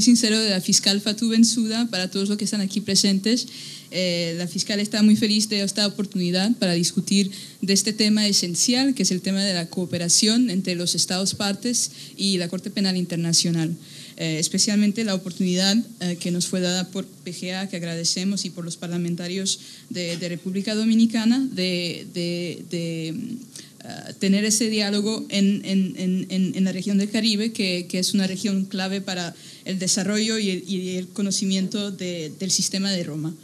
sincero de la fiscal Fatou Bensouda para todos los que están aquí presentes. La fiscal está muy feliz de esta oportunidad para discutir de este tema esencial, que es el tema de la cooperación entre los Estados partes y la Corte Penal Internacional. Especialmente la oportunidad que nos fue dada por PGA, que agradecemos, y por los parlamentarios de República Dominicana de tener ese diálogo en la región del Caribe, que es una región clave para el desarrollo y el conocimiento del sistema de Roma.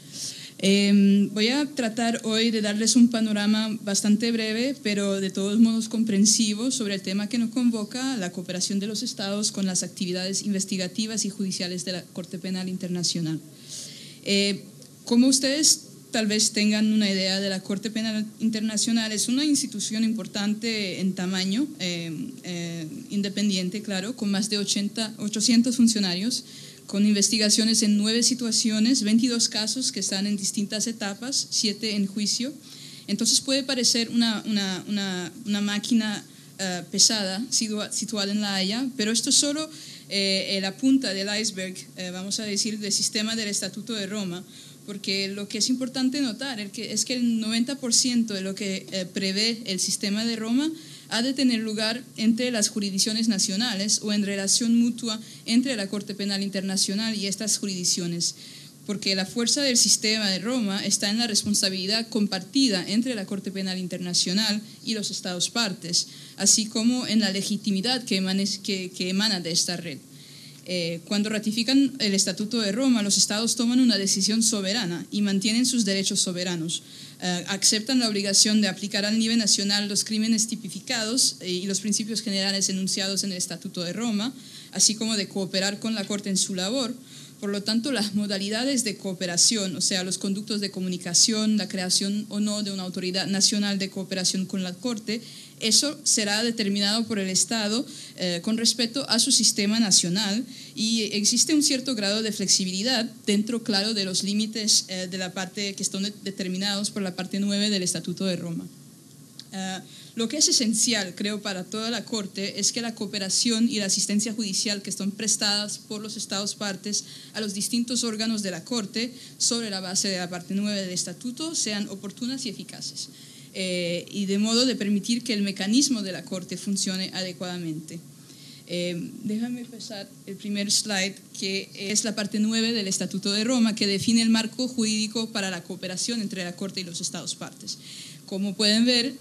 Voy a tratar hoy de darles un panorama bastante breve, pero de todos modos comprensivo, sobre el tema que nos convoca, la cooperación de los Estados con las actividades investigativas y judiciales de la Corte Penal Internacional. Como ustedes tal vez tengan una idea de la Corte Penal Internacional, es una institución importante en tamaño, independiente, claro, con más de 800 funcionarios, con investigaciones en 9 situaciones, 22 casos que están en distintas etapas, 7 en juicio. Entonces puede parecer una máquina pesada situada en La Haya, pero esto es solo la punta del iceberg, vamos a decir, del sistema del Estatuto de Roma, porque lo que es importante notar es que el 90% de lo que prevé el sistema de Roma ha de tener lugar entre las jurisdicciones nacionales o en relación mutua entre la Corte Penal Internacional y estas jurisdicciones, porque la fuerza del sistema de Roma está en la responsabilidad compartida entre la Corte Penal Internacional y los Estados partes, así como en la legitimidad que emana de esta red. Cuando ratifican el Estatuto de Roma, los Estados toman una decisión soberana y mantienen sus derechos soberanos. Aceptan la obligación de aplicar al nivel nacional los crímenes tipificados y los principios generales enunciados en el Estatuto de Roma, así como de cooperar con la Corte en su labor. Por lo tanto, las modalidades de cooperación, o sea, los conductos de comunicación, la creación o no de una autoridad nacional de cooperación con la Corte, eso será determinado por el Estado con respecto a su sistema nacional, y existe un cierto grado de flexibilidad dentro, claro, de los límites de la parte que están determinados por la parte 9 del Estatuto de Roma. Lo que es esencial, creo, para toda la Corte es que la cooperación y la asistencia judicial que son prestadas por los Estados partes a los distintos órganos de la Corte sobre la base de la parte 9 del Estatuto sean oportunas y eficaces, y de modo de permitir que el mecanismo de la Corte funcione adecuadamente. Déjame pasar el primer slide, que es la parte 9 del Estatuto de Roma, que define el marco jurídico para la cooperación entre la Corte y los Estados partes. Como pueden ver,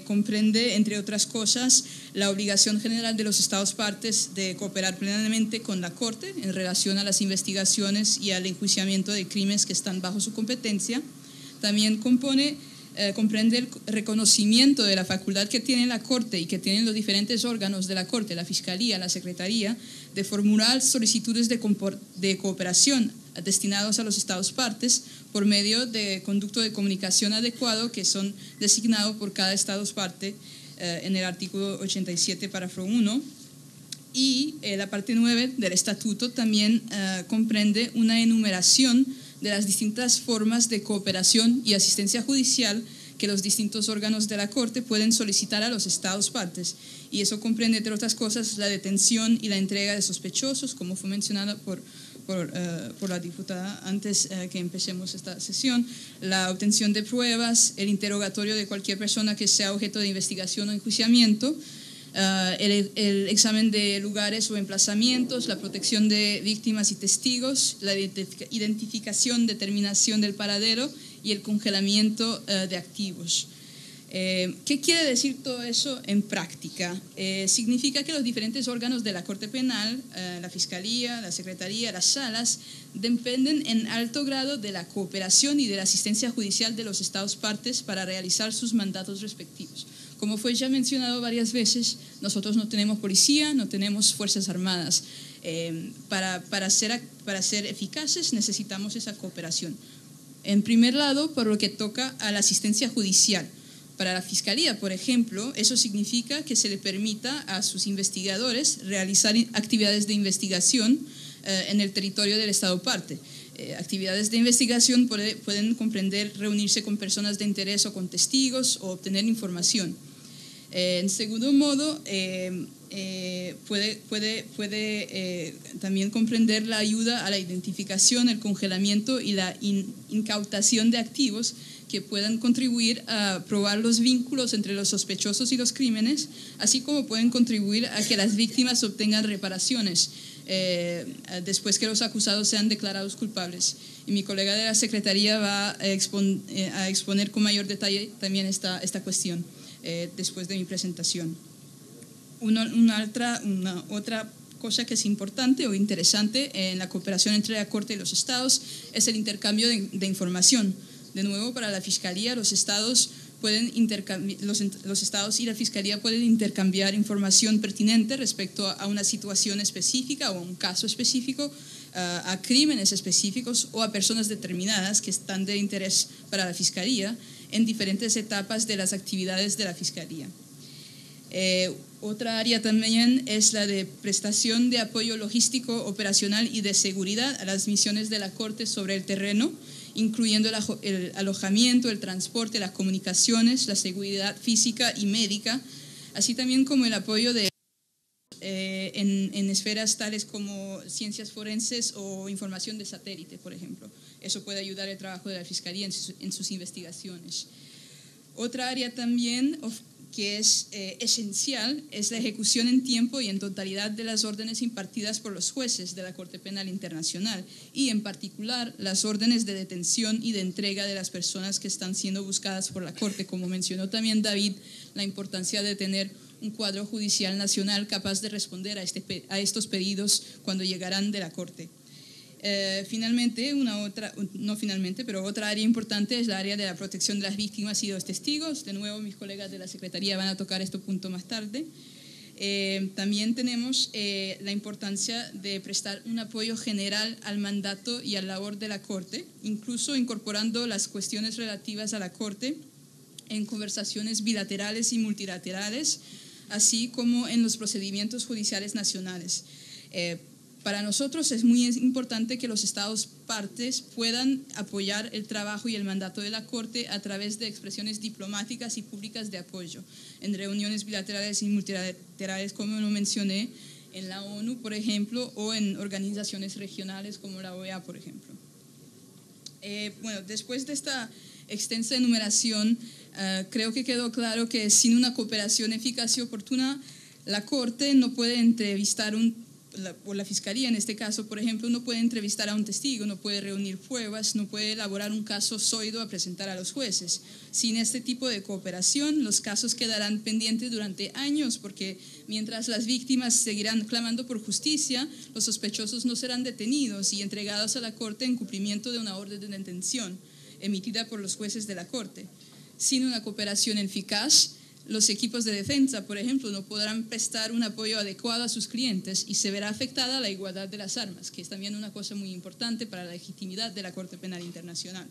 comprende, entre otras cosas, la obligación general de los Estados partes de cooperar plenamente con la Corte en relación a las investigaciones y al enjuiciamiento de crímenes que están bajo su competencia. También comprende el reconocimiento de la facultad que tiene la Corte y que tienen los diferentes órganos de la Corte, la Fiscalía, la Secretaría, de formular solicitudes de cooperación destinados a los Estados partes por medio de conducto de comunicación adecuado que son designados por cada Estado parte en el artículo 87, párrafo 1. Y la parte 9 del Estatuto también comprende una enumeración de las distintas formas de cooperación y asistencia judicial que los distintos órganos de la Corte pueden solicitar a los Estados partes. Y eso comprende, entre otras cosas, la detención y la entrega de sospechosos, como fue mencionado por la diputada antes que empecemos esta sesión, la obtención de pruebas, el interrogatorio de cualquier persona que sea objeto de investigación o enjuiciamiento, el examen de lugares o emplazamientos, la protección de víctimas y testigos, la identificación, determinación del paradero y el congelamiento de activos. ¿Qué quiere decir todo eso en práctica? Significa que los diferentes órganos de la Corte Penal, la Fiscalía, la Secretaría, las salas, dependen en alto grado de la cooperación y de la asistencia judicial de los Estados partes para realizar sus mandatos respectivos. Como fue ya mencionado varias veces, nosotros no tenemos policía, no tenemos fuerzas armadas. Para ser eficaces necesitamos esa cooperación. En primer lado, por lo que toca a la asistencia judicial. Para la Fiscalía, por ejemplo, eso significa que se le permita a sus investigadores realizar actividades de investigación en el territorio del Estado parte. Actividades de investigación pueden comprender reunirse con personas de interés o con testigos o obtener información. En segundo modo, puede también comprender la ayuda a la identificación, el congelamiento y la incautación de activos que puedan contribuir a probar los vínculos entre los sospechosos y los crímenes, así como pueden contribuir a que las víctimas obtengan reparaciones después que los acusados sean declarados culpables. Y mi colega de la Secretaría va a exponer con mayor detalle también esta cuestión después de mi presentación. Una otra cosa que es importante o interesante en la cooperación entre la Corte y los Estados es el intercambio de información. De nuevo, para la Fiscalía, los Estados y la Fiscalía pueden intercambiar información pertinente respecto a una situación específica o a un caso específico, a crímenes específicos o a personas determinadas que están de interés para la Fiscalía en diferentes etapas de las actividades de la Fiscalía. Otra área también es la de prestación de apoyo logístico, operacional y de seguridad a las misiones de la Corte sobre el terreno, incluyendo el alojamiento, el transporte, las comunicaciones, la seguridad física y médica, así también como el apoyo en esferas tales como ciencias forenses o información de satélite, por ejemplo. Eso puede ayudar el trabajo de la Fiscalía en sus investigaciones. Otra área también que es esencial es la ejecución en tiempo y en totalidad de las órdenes impartidas por los jueces de la Corte Penal Internacional y en particular las órdenes de detención y de entrega de las personas que están siendo buscadas por la Corte. Como mencionó también David, la importancia de tener un cuadro judicial nacional capaz de responder a estos pedidos cuando llegarán de la Corte. Finalmente, otra área importante es la área de la protección de las víctimas y de los testigos. De nuevo, mis colegas de la Secretaría van a tocar este punto más tarde. También tenemos la importancia de prestar un apoyo general al mandato y a la labor de la Corte, incluso incorporando las cuestiones relativas a la Corte en conversaciones bilaterales y multilaterales, así como en los procedimientos judiciales nacionales. Para nosotros es muy importante que los Estados partes puedan apoyar el trabajo y el mandato de la Corte a través de expresiones diplomáticas y públicas de apoyo, en reuniones bilaterales y multilaterales, como lo mencioné, en la ONU, por ejemplo, o en organizaciones regionales como la OEA, por ejemplo. Después de esta extensa enumeración, creo que quedó claro que sin una cooperación eficaz y oportuna, la Corte no puede entrevistar o la Fiscalía en este caso, por ejemplo, no puede entrevistar a un testigo, no puede reunir pruebas, no puede elaborar un caso sólido a presentar a los jueces. Sin este tipo de cooperación, los casos quedarán pendientes durante años, porque mientras las víctimas seguirán clamando por justicia, los sospechosos no serán detenidos y entregados a la Corte en cumplimiento de una orden de detención emitida por los jueces de la Corte. Sin una cooperación eficaz, los equipos de defensa, por ejemplo, no podrán prestar un apoyo adecuado a sus clientes y se verá afectada la igualdad de las armas, que es también una cosa muy importante para la legitimidad de la Corte Penal Internacional.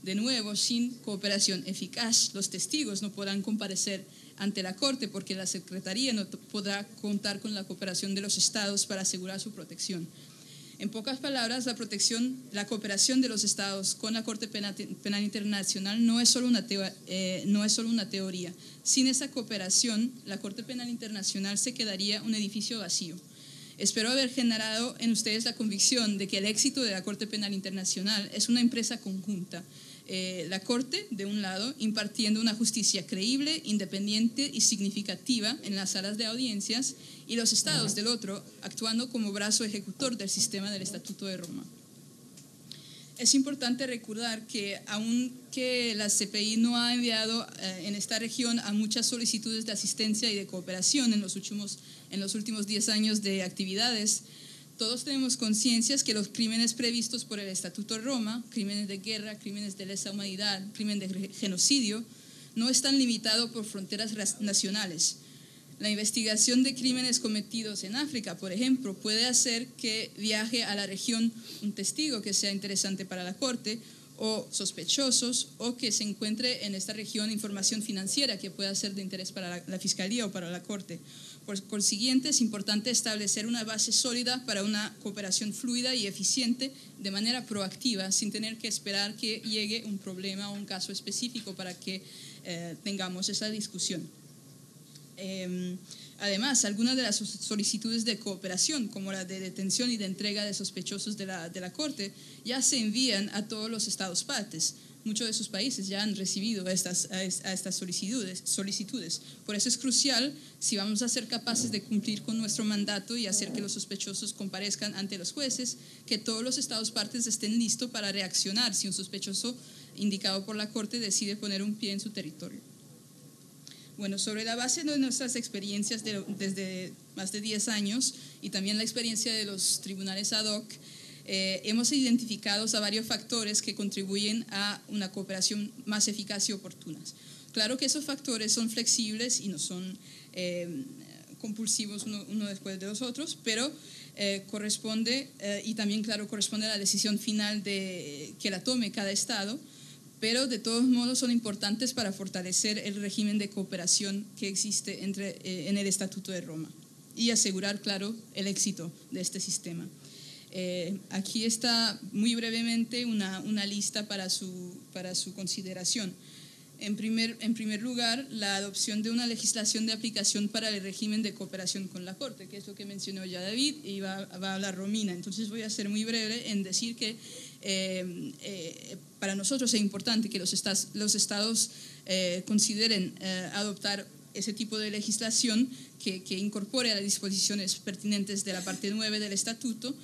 De nuevo, sin cooperación eficaz, los testigos no podrán comparecer ante la Corte porque la Secretaría no podrá contar con la cooperación de los Estados para asegurar su protección. En pocas palabras, la cooperación de los Estados con la Corte Penal Internacional no es solo una teoría. Sin esa cooperación, la Corte Penal Internacional se quedaría un edificio vacío. Espero haber generado en ustedes la convicción de que el éxito de la Corte Penal Internacional es una empresa conjunta. La Corte, de un lado, impartiendo una justicia creíble, independiente y significativa en las salas de audiencias, y los Estados, del otro, actuando como brazo ejecutor del sistema del Estatuto de Roma. Es importante recordar que aunque la CPI no ha enviado en esta región a muchas solicitudes de asistencia y de cooperación en los últimos 10 años de actividades, todos tenemos conciencias que los crímenes previstos por el Estatuto de Roma, crímenes de guerra, crímenes de lesa humanidad, crimen de genocidio, no están limitados por fronteras nacionales. La investigación de crímenes cometidos en África, por ejemplo, puede hacer que viaje a la región un testigo que sea interesante para la Corte, o sospechosos, o que se encuentre en esta región información financiera que pueda ser de interés para la Fiscalía o para la Corte. Por consiguiente, es importante establecer una base sólida para una cooperación fluida y eficiente de manera proactiva, sin tener que esperar que llegue un problema o un caso específico para que tengamos esa discusión. Además, algunas de las solicitudes de cooperación, como la de detención y de entrega de sospechosos de la Corte, ya se envían a todos los estados partes. Muchos de sus países ya han recibido estas solicitudes. Por eso es crucial, si vamos a ser capaces de cumplir con nuestro mandato y hacer que los sospechosos comparezcan ante los jueces, que todos los estados partes estén listos para reaccionar si un sospechoso indicado por la Corte decide poner un pie en su territorio. Bueno, sobre la base de nuestras experiencias desde más de 10 años y también la experiencia de los tribunales ad hoc, hemos identificado a varios factores que contribuyen a una cooperación más eficaz y oportuna. Claro que esos factores son flexibles y no son compulsivos uno después de los otros, pero corresponde, y también claro, corresponde a la decisión final que la tome cada estado, pero de todos modos son importantes para fortalecer el régimen de cooperación que existe en el Estatuto de Roma y asegurar, claro, el éxito de este sistema. Aquí está muy brevemente una lista para su consideración. En primer lugar, la adopción de una legislación de aplicación para el régimen de cooperación con la Corte, que es lo que mencionó ya David y va a hablar Romina. Entonces voy a ser muy breve en decir que para nosotros es importante que los estados consideren adoptar ese tipo de legislación que incorpore a las disposiciones pertinentes de la parte 9 del Estatuto.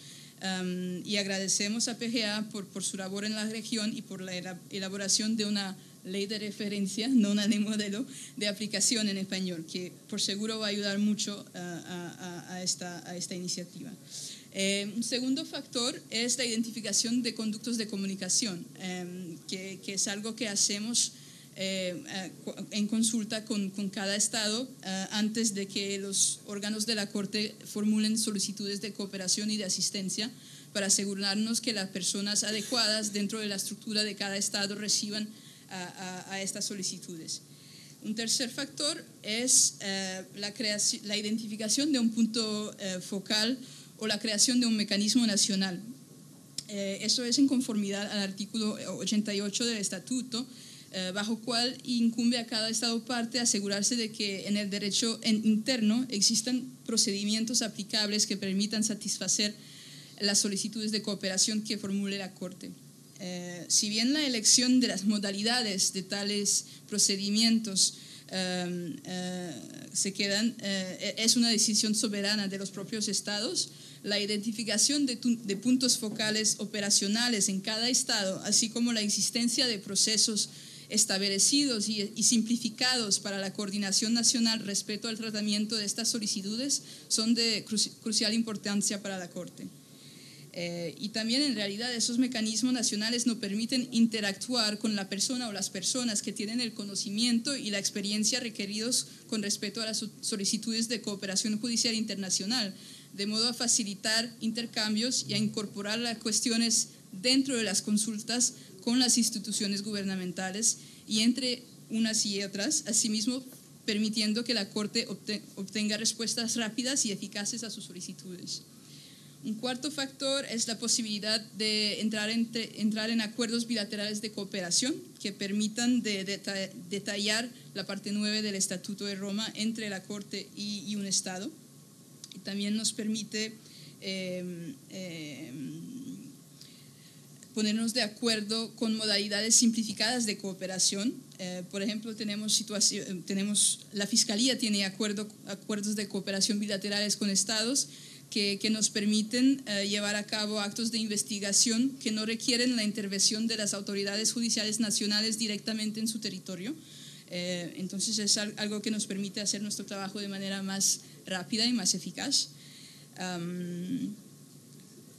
Y agradecemos a PGA por su labor en la región y por la elaboración de una ley de referencia, no una ley modelo, de aplicación en español, que por seguro va a ayudar mucho a esta iniciativa. Un segundo factor es la identificación de conductos de comunicación, que es algo que hacemos en consulta con cada estado antes de que los órganos de la Corte formulen solicitudes de cooperación y de asistencia para asegurarnos que las personas adecuadas dentro de la estructura de cada estado reciban a estas solicitudes. Un tercer factor es la identificación de un punto focal o la creación de un mecanismo nacional. Eso es en conformidad al artículo 88 del Estatuto, bajo cual incumbe a cada Estado parte asegurarse de que en el derecho interno existan procedimientos aplicables que permitan satisfacer las solicitudes de cooperación que formule la Corte. Si bien la elección de las modalidades de tales procedimientos es una decisión soberana de los propios estados, la identificación de puntos focales operacionales en cada estado, así como la existencia de procesos establecidos y simplificados para la coordinación nacional respecto al tratamiento de estas solicitudes, son de crucial importancia para la Corte. Y también en realidad esos mecanismos nacionales nos permiten interactuar con la persona o las personas que tienen el conocimiento y la experiencia requeridos con respecto a las solicitudes de cooperación judicial internacional, de modo a facilitar intercambios y a incorporar las cuestiones dentro de las consultas con las instituciones gubernamentales y entre unas y otras, asimismo permitiendo que la Corte obtenga respuestas rápidas y eficaces a sus solicitudes. Un cuarto factor es la posibilidad de entrar en acuerdos bilaterales de cooperación que permitan detallar la parte 9 del Estatuto de Roma entre la Corte y un Estado. Y también nos permite ponernos de acuerdo con modalidades simplificadas de cooperación. Por ejemplo, la Fiscalía tiene acuerdos de cooperación bilaterales con estados que nos permiten llevar a cabo actos de investigación que no requieren la intervención de las autoridades judiciales nacionales directamente en su territorio. Entonces es algo que nos permite hacer nuestro trabajo de manera más rápida y más eficaz.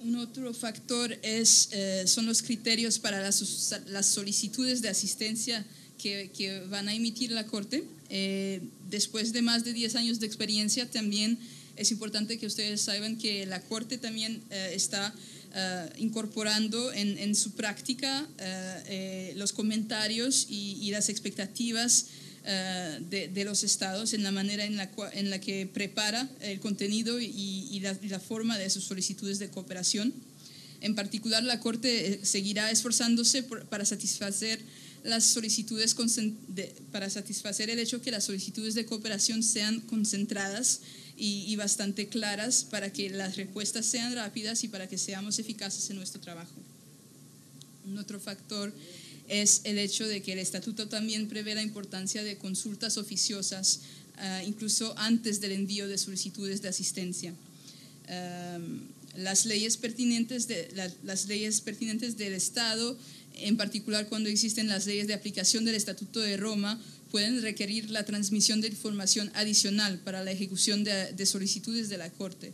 Un otro factor son los criterios para las solicitudes de asistencia que van a emitir la Corte. Después de más de 10 años de experiencia, también es importante que ustedes sepan que la Corte también está incorporando en su práctica los comentarios y las expectativas de los estados en la manera en la que prepara el contenido y la forma de sus solicitudes de cooperación. En particular, la Corte seguirá esforzándose para satisfacer las solicitudes para satisfacer el hecho que las solicitudes de cooperación sean concentradas y bastante claras para que las respuestas sean rápidas y para que seamos eficaces en nuestro trabajo. Un otro factor es el hecho de que el estatuto también prevé la importancia de consultas oficiosas, incluso antes del envío de solicitudes de asistencia. Las leyes pertinentes del Estado, en particular cuando existen las leyes de aplicación del Estatuto de Roma, pueden requerir la transmisión de información adicional para la ejecución de solicitudes de la Corte.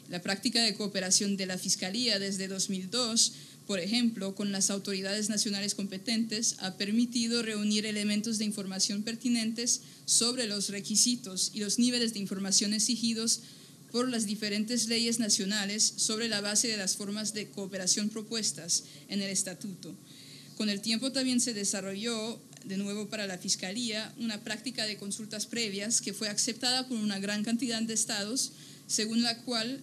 La práctica de cooperación de la Fiscalía desde 2002, por ejemplo, con las autoridades nacionales competentes, ha permitido reunir elementos de información pertinentes sobre los requisitos y los niveles de información exigidos por las diferentes leyes nacionales sobre la base de las formas de cooperación propuestas en el Estatuto. Con el tiempo también se desarrolló, de nuevo para la Fiscalía, una práctica de consultas previas que fue aceptada por una gran cantidad de estados, según la cual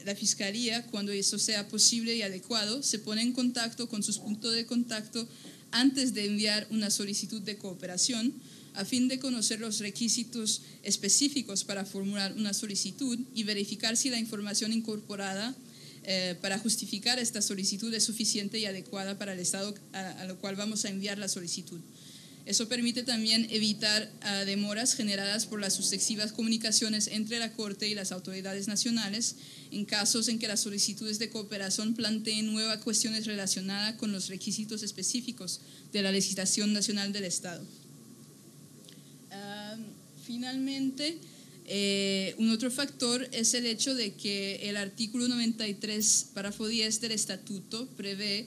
la Fiscalía, cuando eso sea posible y adecuado, se pone en contacto con sus puntos de contacto antes de enviar una solicitud de cooperación, a fin de conocer los requisitos específicos para formular una solicitud y verificar si la información incorporada para justificar esta solicitud es suficiente y adecuada para el Estado a lo cual vamos a enviar la solicitud. Eso permite también evitar demoras generadas por las sucesivas comunicaciones entre la Corte y las autoridades nacionales en casos en que las solicitudes de cooperación planteen nuevas cuestiones relacionadas con los requisitos específicos de la legislación nacional del Estado. Finalmente, un otro factor es el hecho de que el artículo 93, párrafo 10 del Estatuto prevé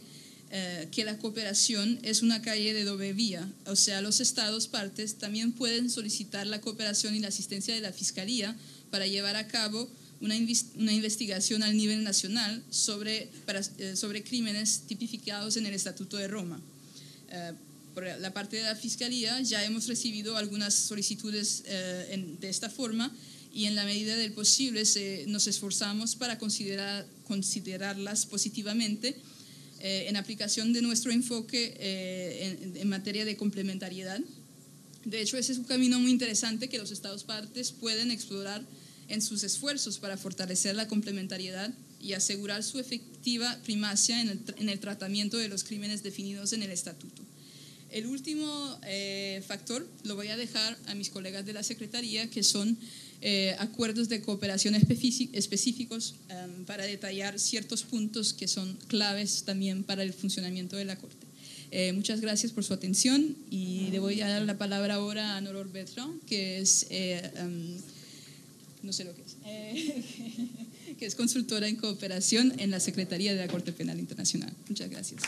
que la cooperación es una calle de doble vía, o sea, los estados partes también pueden solicitar la cooperación y la asistencia de la Fiscalía para llevar a cabo una investigación al nivel nacional sobre crímenes tipificados en el Estatuto de Roma. Por la parte de la Fiscalía ya hemos recibido algunas solicitudes de esta forma y en la medida del posible nos esforzamos para considerarlas positivamente en aplicación de nuestro enfoque en materia de complementariedad. De hecho, ese es un camino muy interesante que los estados partes pueden explorar en sus esfuerzos para fortalecer la complementariedad y asegurar su efectiva primacia en el tratamiento de los crímenes definidos en el Estatuto. El último factor lo voy a dejar a mis colegas de la Secretaría, que son acuerdos de cooperación específicos para detallar ciertos puntos que son claves también para el funcionamiento de la Corte. Muchas gracias por su atención y le voy a dar la palabra ahora a Aurore Bertrand, que es, no sé lo que es, que es consultora en cooperación en la Secretaría de la Corte Penal Internacional. Muchas gracias.